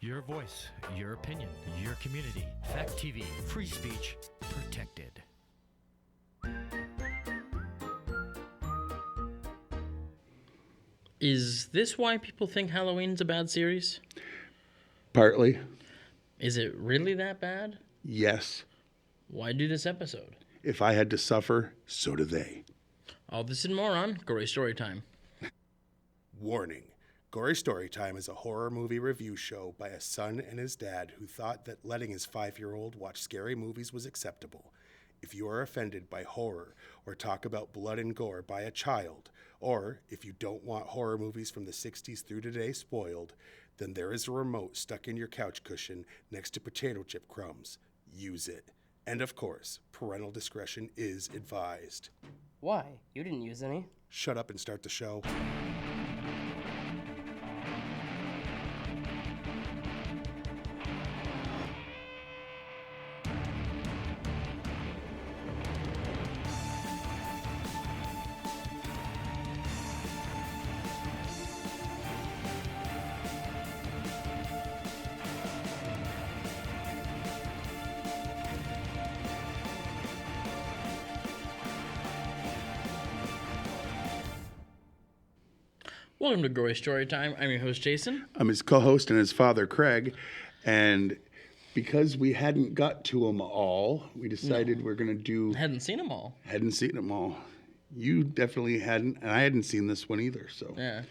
Your voice, your opinion, your community. Fact TV, free speech, protected. Is this why people think Halloween's a bad series? Partly. Is it really that bad? Yes. Why do this episode? If I had to suffer, so do they. All this and more on Gory Storytime. Warning. Gory Storytime is a horror movie review show by a son and his dad who thought that letting his 5-year-old watch scary movies was acceptable. If you are offended by horror or talk about blood and gore by a child, or if you don't want horror movies from the 60s through today spoiled, then there is a remote stuck in your couch cushion next to potato chip crumbs. Use it. And of course, parental discretion is advised. Why? You didn't use any. Shut up and start the show. Welcome to Gory Storytime. I'm your host, Jason. I'm his co-host and his father, Craig. And because we hadn't got to them all, we decided we're going to do... Hadn't seen them all. Hadn't seen them all. You definitely hadn't, and I hadn't seen this one either. So Yeah.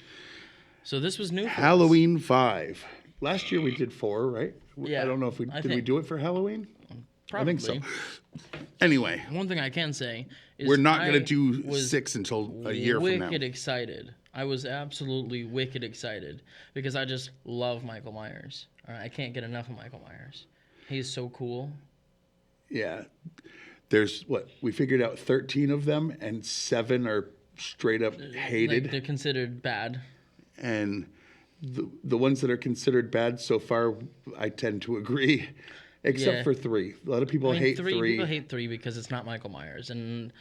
So this was new for us. Halloween 5. Last year we did 4, right? Yeah, I don't know if we... Did we do it for Halloween? Probably. I think so. Anyway, One thing I can say is we're not going to do was 6 until a year from now. wicked excited. I was absolutely wicked excited because I just love Michael Myers. I can't get enough of Michael Myers. He's so cool. Yeah. There's, we figured out 13 of them, and 7 are straight up hated. Like, they're considered bad. And the ones that are considered bad so far, I tend to agree, except for 3. A lot of people hate 3. People hate 3 because it's not Michael Myers. And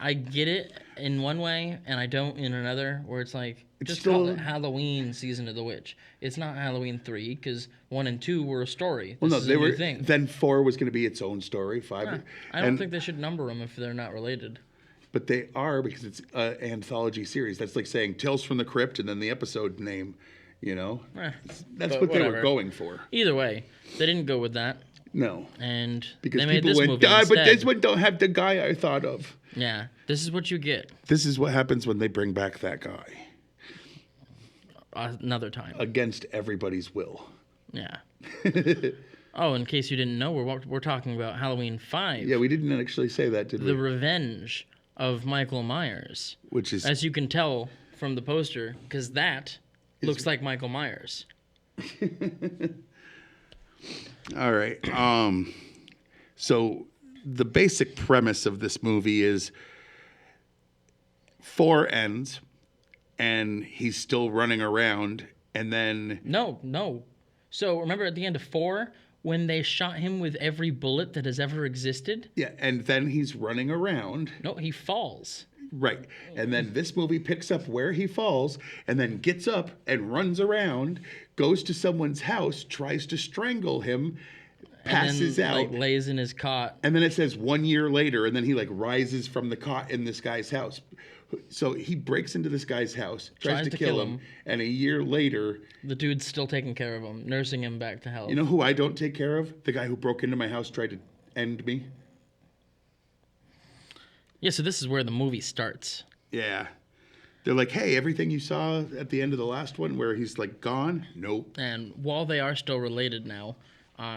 I get it in one way, and I don't in another, where it's like, just call it Halloween Season of the Witch. It's not Halloween 3, because 1 and 2 were a story. Well, no, they were. Thing. Then 4 was going to be its own story. 5. Yeah, I don't think they should number them if they're not related. But they are, because it's an anthology series. That's like saying Tales from the Crypt and then the episode name, you know? That's what they were going for. Either way, they didn't go with that. No. And because they made people this movie instead. But this one don't have the guy I thought of. Yeah, this is what you get. This is what happens when they bring back that guy. Another time. Against everybody's will. Yeah. Oh, in case you didn't know, we're talking about Halloween 5. Yeah, we didn't actually say that, did we? The Revenge of Michael Myers. Which is... As you can tell from the poster, because that looks like Michael Myers. All right. So the basic premise of this movie is 4 ends, and he's still running around, and then... No. So remember at the end of 4, when they shot him with every bullet that has ever existed? Yeah, and then he's running around. No, he falls. Right. And then this movie picks up where he falls, and then gets up and runs around, goes to someone's house, tries to strangle him, passes and then, out. Like, lays in his cot. And then it says 1 year later, and then he rises from the cot in this guy's house. So he breaks into this guy's house, tries to kill him, and a year later... The dude's still taking care of him, nursing him back to health. You know who I don't take care of? The guy who broke into my house, tried to end me. Yeah, so this is where the movie starts. Yeah. They're like, hey, everything you saw at the end of the last one where he's gone? Nope. And while they are still related now,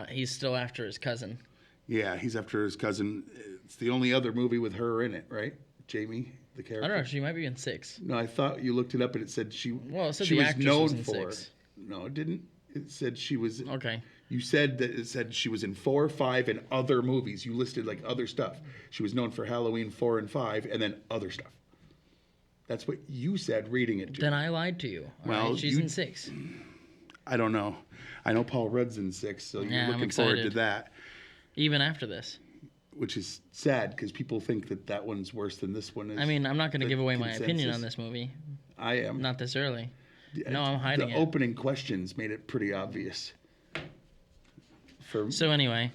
he's still after his cousin. Yeah, he's after his cousin. It's the only other movie with her in it, right? Jamie, the character. I don't know. She might be in 6. No, I thought you looked it up and it said she. Well, it said she the was actress known was in for 6. it. No, it didn't. It said she was. Okay. You said that it said she was in 4, 5, and other movies. You listed other stuff. She was known for Halloween 4 and 5, and then other stuff. That's what you said reading it to Then me. I lied to you. Well, right? She's in 6. I don't know. I know Paul Rudd's in 6, so you're looking forward to that. Even after this. Which is sad because people think that one's worse than this one is. I mean, I'm not going to give away my opinion on this movie. I am. Not this early. No, I'm hiding it. The opening questions made it pretty obvious. So anyway,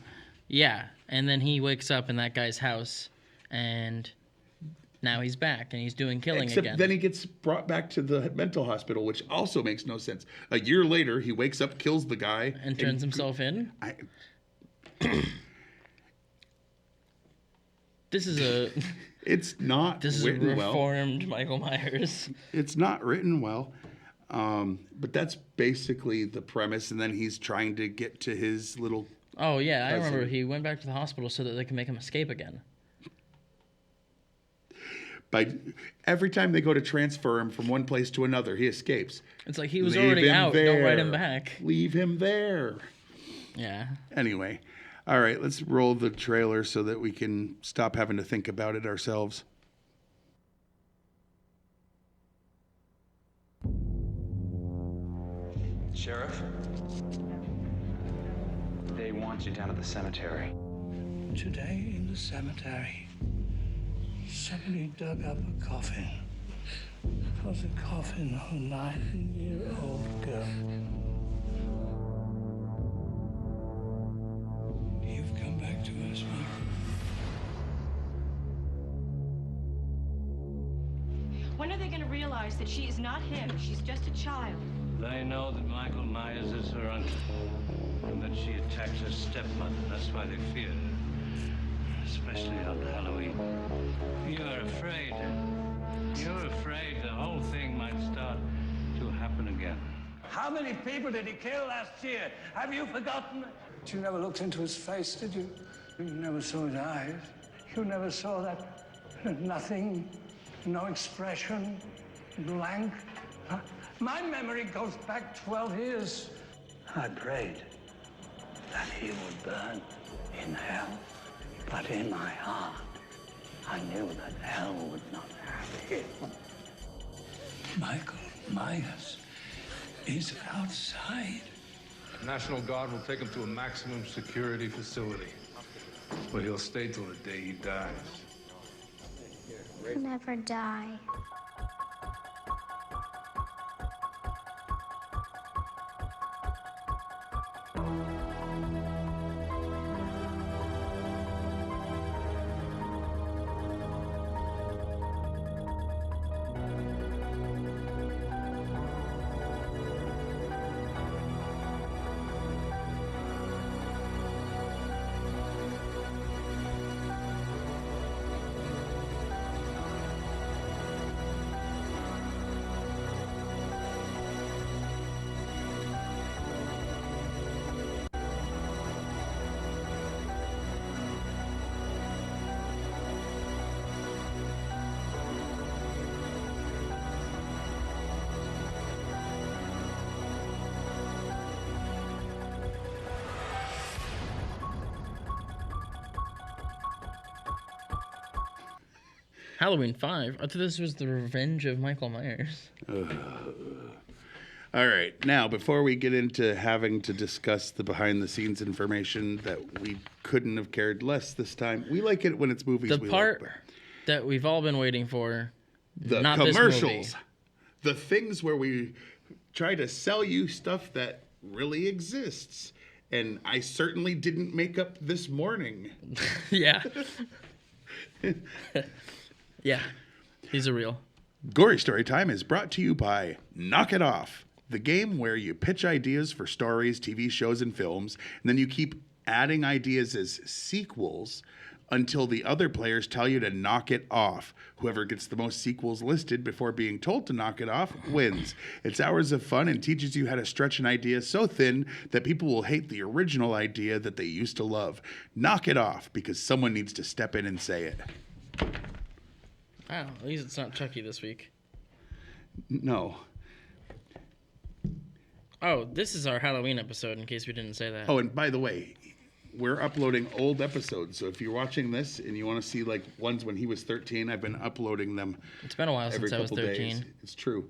yeah. And then he wakes up in that guy's house, and now he's back, and he's doing killing Except again. then he gets brought back to the mental hospital, which also makes no sense. A year later, he wakes up, kills the guy. And turns himself in? This is a... It's not This is a written well. reformed Michael Myers. It's not written well. But that's basically the premise, and then he's trying to get to his little... Oh, yeah, I remember he went back to the hospital so that they can make him escape again. Every time they go to transfer him from one place to another, he escapes. It's like he was Leave already him out. there. Don't write him back. Leave him there. Yeah. Anyway, all right, let's roll the trailer so that we can stop having to think about it ourselves. Sheriff? They want you down at the cemetery. Today in the cemetery, somebody dug up a coffin. It was a coffin of a 9-year-old girl. You've come back to us, Michael. When are they going to realize that she is not him? She's just a child. They know that Michael Myers is her uncle, and that she attacks her stepmother. That's why they fear her, especially on Halloween. You're afraid. You're afraid the whole thing might start to happen again. How many people did he kill last year? Have you forgotten? But you never looked into his face, did you? You never saw his eyes. You never saw that nothing, no expression, blank. Huh? My memory goes back 12 years. I prayed that he would burn in hell. But in my heart, I knew that hell would not have him. Michael Myers is outside. The National Guard will take him to a maximum security facility, where he'll stay till the day he dies. Never die. Halloween 5? I thought this was the revenge of Michael Myers. All right. Now, before we get into having to discuss the behind-the-scenes information that we couldn't have cared less this time, we like it when it's movies The we part like. that we've all been waiting for, The not commercials. this movie. The things where we try to sell you stuff that really exists. And I certainly didn't make up this morning. Yeah. Yeah. These are real. Gory Story Time is brought to you by Knock It Off, the game where you pitch ideas for stories, TV shows, and films, and then you keep adding ideas as sequels until the other players tell you to knock it off. Whoever gets the most sequels listed before being told to knock it off wins. It's hours of fun and teaches you how to stretch an idea so thin that people will hate the original idea that they used to love. Knock it off, because someone needs to step in and say it. Wow, at least it's not Chucky this week. No. Oh, this is our Halloween episode, in case we didn't say that. Oh, and by the way, we're uploading old episodes. So if you're watching this and you want to see like ones when he was 13, I've been uploading them. It's been a while since I was 13. Days. It's true.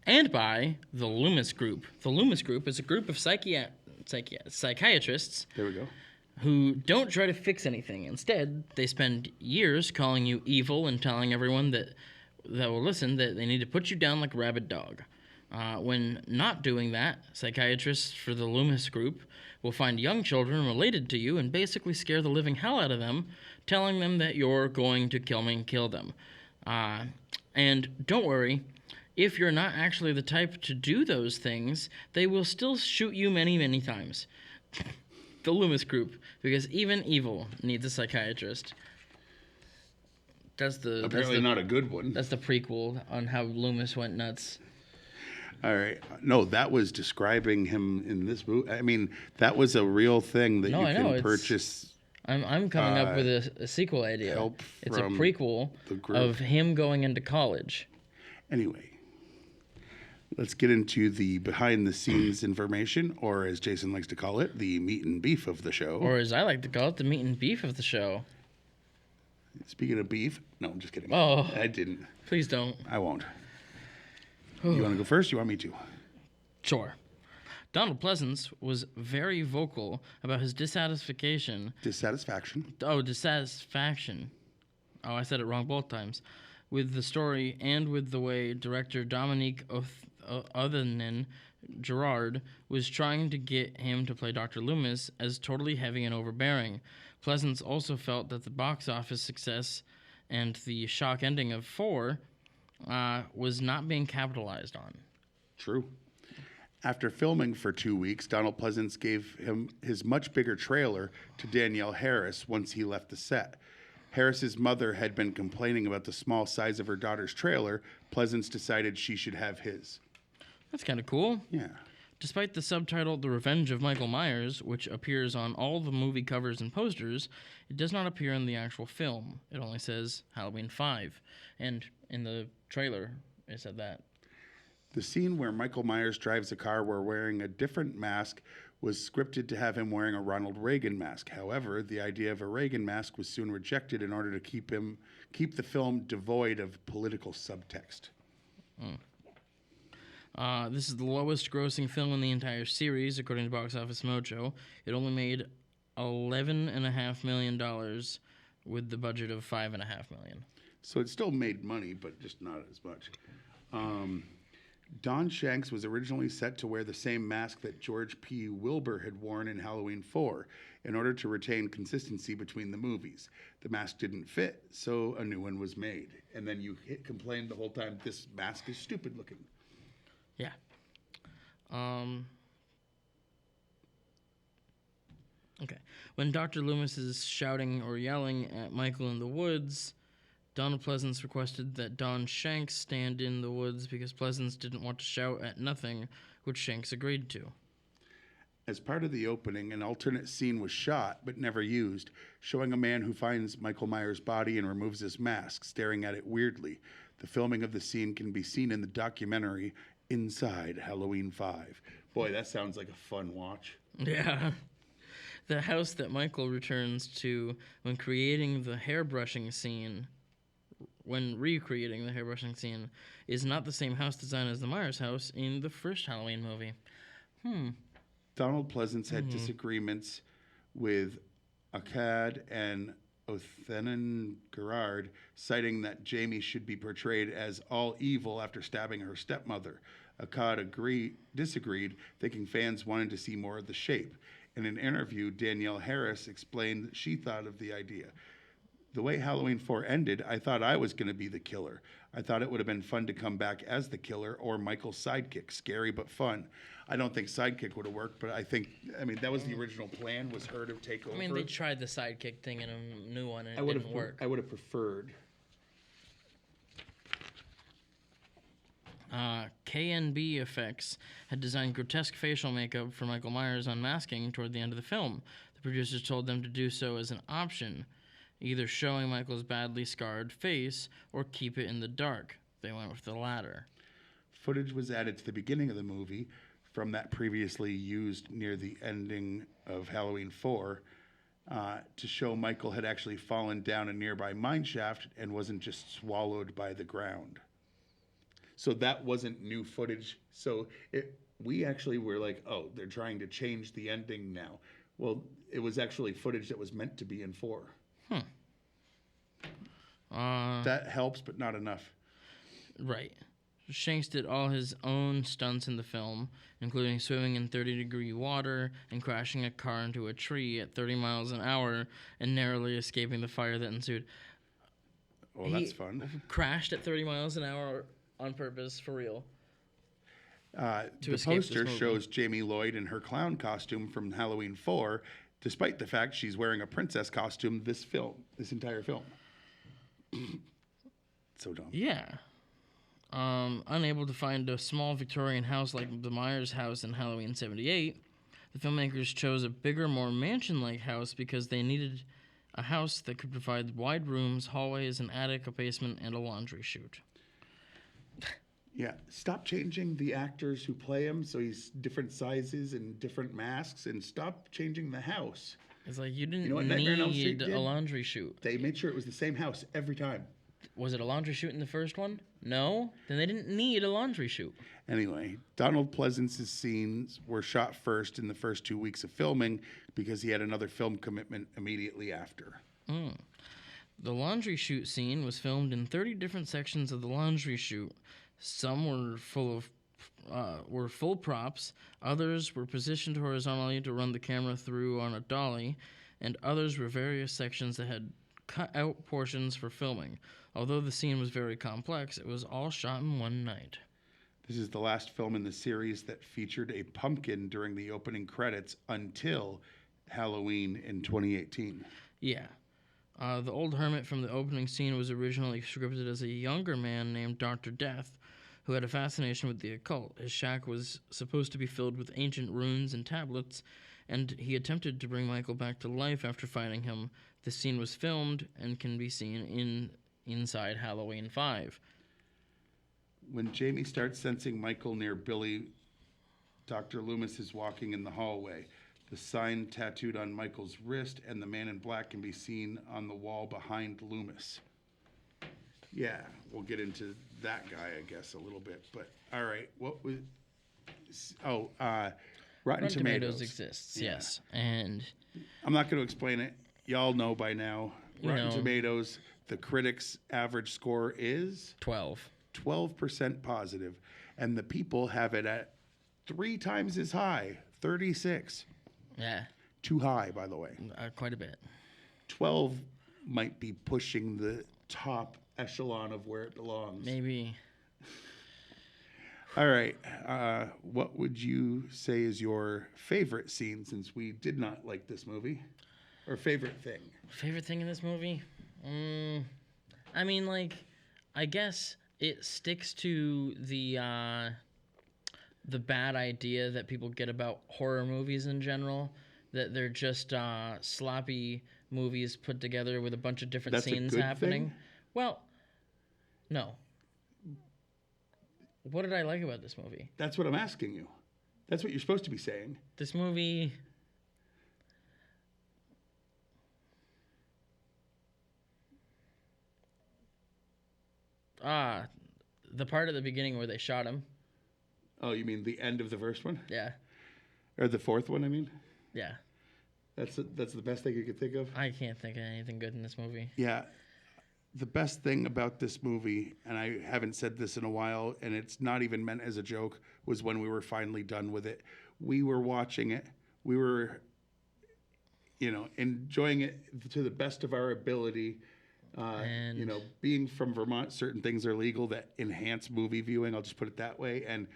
And by the Loomis Group. The Loomis Group is a group of psychiatrists. There we go. Who don't try to fix anything. Instead, they spend years calling you evil and telling everyone that will listen that they need to put you down like a rabid dog. When not doing that, psychiatrists for the Loomis group will find young children related to you and basically scare the living hell out of them, telling them that you're going to kill them. And don't worry, if you're not actually the type to do those things, they will still shoot you many, many times. The Loomis group, because even evil needs a psychiatrist. Apparently not a good one. That's the prequel on how Loomis went nuts. All right. No, that was describing him in this movie. I mean, that was a real thing that you can purchase. I'm coming up with a sequel idea. It's a prequel of him going into college. Anyway, let's get into the behind-the-scenes information, or as Jason likes to call it, the meat and beef of the show. Or as I like to call it, the meat and beef of the show. Speaking of beef, no, I'm just kidding. Oh, I didn't. Please don't. I won't. You want to go first? You want me to? Sure. Donald Pleasance was very vocal about his dissatisfaction. Dissatisfaction. Oh, dissatisfaction. Oh, I said it wrong both times. With the story and with the way director Dominique Othernen Gerard was trying to get him to play Dr. Loomis as totally heavy and overbearing. Pleasance also felt that the box office success and the shock ending of 4 was not being capitalized on. True. After filming for 2 weeks, Donald Pleasance gave him his much bigger trailer to Danielle Harris once he left the set. Harris's mother had been complaining about the small size of her daughter's trailer. Pleasance decided she should have his. That's kind of cool. Yeah. Despite the subtitle The Revenge of Michael Myers, which appears on all the movie covers and posters, it does not appear in the actual film. It only says Halloween 5. And in the trailer, it said that. The scene where Michael Myers drives a car while wearing a different mask was scripted to have him wearing a Ronald Reagan mask. However, the idea of a Reagan mask was soon rejected in order to keep the film devoid of political subtext. This is the lowest grossing film in the entire series, according to Box Office Mojo. It only made $11.5 million with the budget of $5.5 million. So it still made money, but just not as much. Don Shanks was originally set to wear the same mask that George P. Wilbur had worn in Halloween 4 in order to retain consistency between the movies. The mask didn't fit, so a new one was made. And then you complained the whole time, this mask is stupid looking. Yeah. Okay. When Dr. Loomis is shouting or yelling at Michael in the woods, Donald Pleasance requested that Don Shanks stand in the woods because Pleasance didn't want to shout at nothing, which Shanks agreed to. As part of the opening, an alternate scene was shot but never used, showing a man who finds Michael Myers' body and removes his mask, staring at it weirdly. The filming of the scene can be seen in the documentary Inside Halloween 5. Boy, that sounds like a fun watch. Yeah. The house that Michael returns to when recreating the hairbrushing scene is not the same house design as the Myers house in the first Halloween movie. Donald Pleasance had disagreements with Akkad and Othernen Gerard, citing that Jamie should be portrayed as all evil after stabbing her stepmother. Akkad disagreed, thinking fans wanted to see more of the Shape. In an interview, Danielle Harris explained that she thought of the idea. The way Halloween 4 ended, I thought I was going to be the killer. I thought it would have been fun to come back as the killer or Michael's sidekick. Scary but fun. I don't think sidekick would have worked, but I mean, that was the original plan, was her to take over. I mean, they tried the sidekick thing in a new one, and it didn't work. I would have preferred. KNB Effects had designed grotesque facial makeup for Michael Myers unmasking toward the end of the film. The producers told them to do so as an option, either showing Michael's badly scarred face or keep it in the dark. They went with the latter. Footage was added to the beginning of the movie from that previously used near the ending of Halloween 4 to show Michael had actually fallen down a nearby mine shaft and wasn't just swallowed by the ground. So that wasn't new footage. So we actually were like, oh, they're trying to change the ending now. Well, it was actually footage that was meant to be in 4. That helps, but not enough. Right. Shanks did all his own stunts in the film, including swimming in 30-degree water and crashing a car into a tree at 30 miles an hour and narrowly escaping the fire that ensued. Well, that's fun. Crashed at 30 miles an hour on purpose, for real. The poster shows Jamie Lloyd in her clown costume from Halloween 4, despite the fact she's wearing a princess costume this entire film. So dumb. Yeah. Unable to find a small Victorian house like the Myers house in Halloween 78, the filmmakers chose a bigger, more mansion-like house because they needed a house that could provide wide rooms, hallways, an attic, a basement, and a laundry chute. Yeah, stop changing the actors who play him so he's different sizes and different masks, and stop changing the house. It's like you didn't need a laundry chute. They made sure it was the same house every time. Was it a laundry chute in the first one? No? Then they didn't need a laundry chute. Anyway, Donald Pleasance's scenes were shot first in the first 2 weeks of filming because he had another film commitment immediately after. The laundry chute scene was filmed in 30 different sections of the laundry chute. Some were full props, others were positioned horizontally to run the camera through on a dolly, and others were various sections that had cut out portions for filming. Although the scene was very complex, it was all shot in one night. This is the last film in the series that featured a pumpkin during the opening credits until Halloween in 2018. Yeah. The old hermit from the opening scene was originally scripted as a younger man named Dr. Death, who had a fascination with the occult. His shack was supposed to be filled with ancient runes and tablets, and he attempted to bring Michael back to life after finding him. The scene was filmed and can be seen inside Halloween 5. When Jamie starts sensing Michael near Billy, Dr. Loomis is walking in the hallway. The sign tattooed on Michael's wrist and the man in black can be seen on the wall behind Loomis. Yeah, we'll get into that guy, I guess, a little bit. But, all right, what was... Rotten Tomatoes exists, yes. And I'm not going to explain it. Y'all know by now. Rotten Tomatoes, the critics' average score is... 12% positive. And the people have it at 3 times as high, 36. Yeah. Too high, by the way. Quite a bit. 12 might be pushing the top echelon of where it belongs. Maybe. All right. What would you say is your favorite scene, since we did not like this movie? Or favorite thing? Favorite thing in this movie? I mean, like, I guess it sticks to the bad idea that people get about horror movies in general, that they're just sloppy movies put together with a bunch of different scenes happening. Thing? Well, no. What did I like about this movie? That's what I'm asking you. That's what you're supposed to be saying. This movie... the part at the beginning where they shot him. Oh, you mean the end of the first one? Yeah. Or the fourth one, I mean? Yeah. That's the best thing you could think of? I can't think of anything good in this movie. Yeah. The best thing about this movie, and I haven't said this in a while, and it's not even meant as a joke, was when we were finally done with it. We were watching it. We were, enjoying it to the best of our ability. Being from Vermont, certain things are legal that enhance movie viewing. I'll just put it that way. And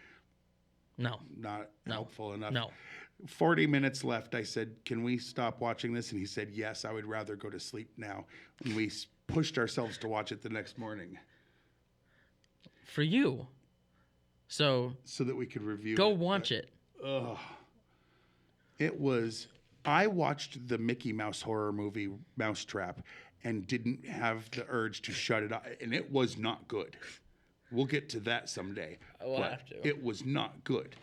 not helpful enough. No. 40 minutes left. I said, can we stop watching this? And he said, yes, I would rather go to sleep now. And we pushed ourselves to watch it the next morning. For you. So that we could review Go watch it. It was... I watched the Mickey Mouse horror movie, Mousetrap, and didn't have the urge to shut it off. And it was not good. We'll get to that someday. We'll have to. It was not good.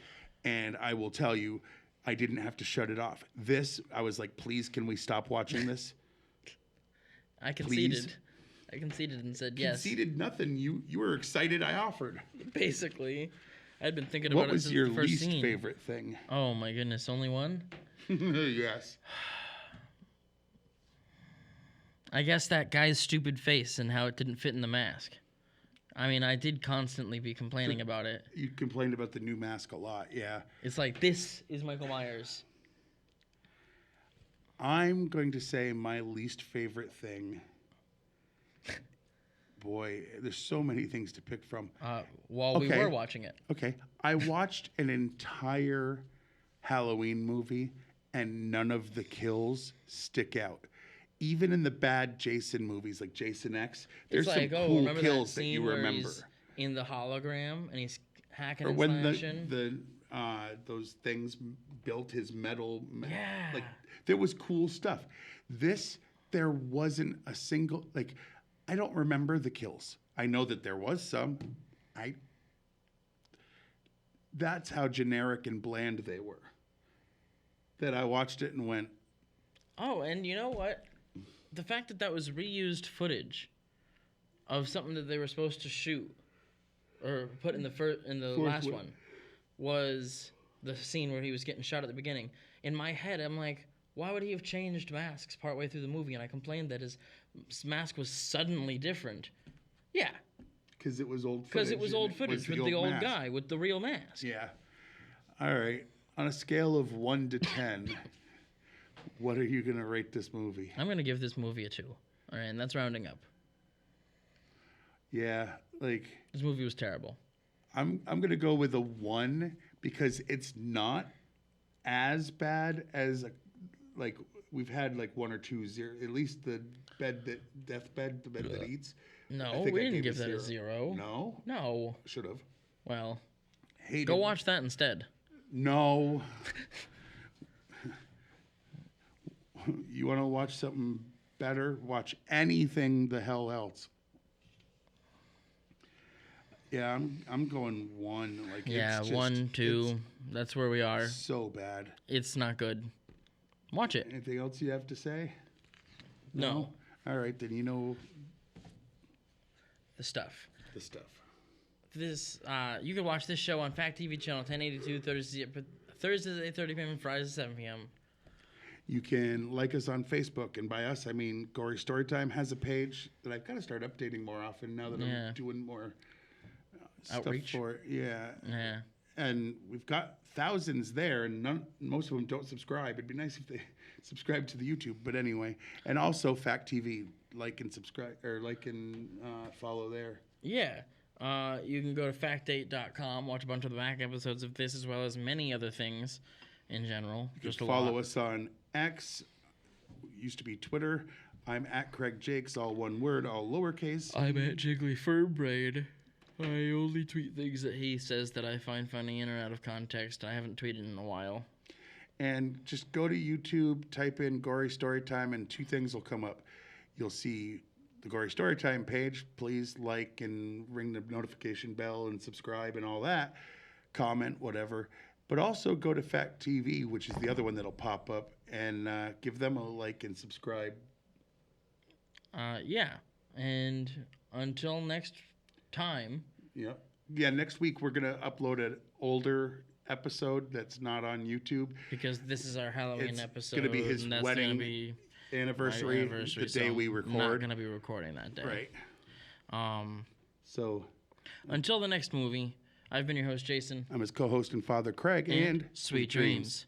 And I will tell you, I didn't have to shut it off. This, I was like, please, can we stop watching this? I conceded. I conceded and said yes. Conceded nothing. You were excited I offered. Basically. I'd been thinking about it since the first scene. What was your least favorite thing? Oh, my goodness. Only one? Yes. I guess that guy's stupid face and how it didn't fit in the mask. I mean, I did constantly be complaining about it. You complained about the new mask a lot, yeah. It's like, this is Michael Myers. I'm going to say my least favorite thing. Boy, there's so many things to pick from. While we were watching it. Okay. I watched an entire Halloween movie, and none of the kills stick out. Even in the bad Jason movies, like Jason X, there's some cool kills that you remember. He's in the hologram, and he's hacking or and when slashing. those things built his metal. Yeah. Like, there was cool stuff. There wasn't a single, like, I don't remember the kills. I know that there was some. That's how generic and bland they were. That I watched it and went, oh, and you know what? The fact that was reused footage of something that they were supposed to shoot or put in the last one was the scene where he was getting shot at the beginning. In my head, I'm like, why would he have changed masks partway through the movie? And I complained that his mask was suddenly different. Yeah. Because it was old footage. Because it was old footage with the old guy with the real mask. Yeah. All right. On a scale of 1 to 10, what are you going to rate this movie? I'm going to give this movie a 2. All right, and that's rounding up. Yeah, like... This movie was terrible. I'm going to go with a 1 because it's not as bad as, like, we've had, like, 1 or 2 0. At least the deathbed, the bed that eats. No, we didn't give that a 0. No? No. Should have. Well, go watch that instead. No. You want to watch something better? Watch anything the hell else. Yeah, I'm going 1. Like, yeah, it's just, 1, 2. That's where we are. So bad. It's not good. Watch it. Anything else you have to say? No. All right, then you know the stuff. The stuff. This you can watch this show on Fact TV channel 1082 Thursdays at 8:30 p.m. and Fridays at 7 p.m. You can like us on Facebook, and by us I mean Gory Storytime has a page that I've got to start updating more often now that I'm doing more outreach stuff for it. Yeah. Yeah. And we've got thousands there, and most of them don't subscribe. It'd be nice if they subscribe to the YouTube, but anyway. And also Fact TV, like and subscribe, or like and follow there. Yeah. You can go to factdate.com, watch a bunch of the back episodes of this, as well as many other things in general. You can follow us on X, used to be Twitter. I'm at Craig Jakes, all one word, all lowercase. I'm at Jiggly Furbraid. I only tweet things that he says that I find funny in or out of context. I haven't tweeted in a while. And just go to YouTube, type in Gory Storytime, and 2 things will come up. You'll see the Gory Storytime page. Please like and ring the notification bell and subscribe and all that. Comment, whatever. But also go to Fact TV, which is the other one that'll pop up, and give them a like and subscribe. Yeah. And until next time. Yeah. Next week we're going to upload an older episode that's not on YouTube. Because this is our Halloween episode. It's going to be his wedding anniversary, the day we record. I'm not going to be recording that day. Right. So, until the next movie, I've been your host, Jason. I'm his co-host and father, Craig, and sweet dreams.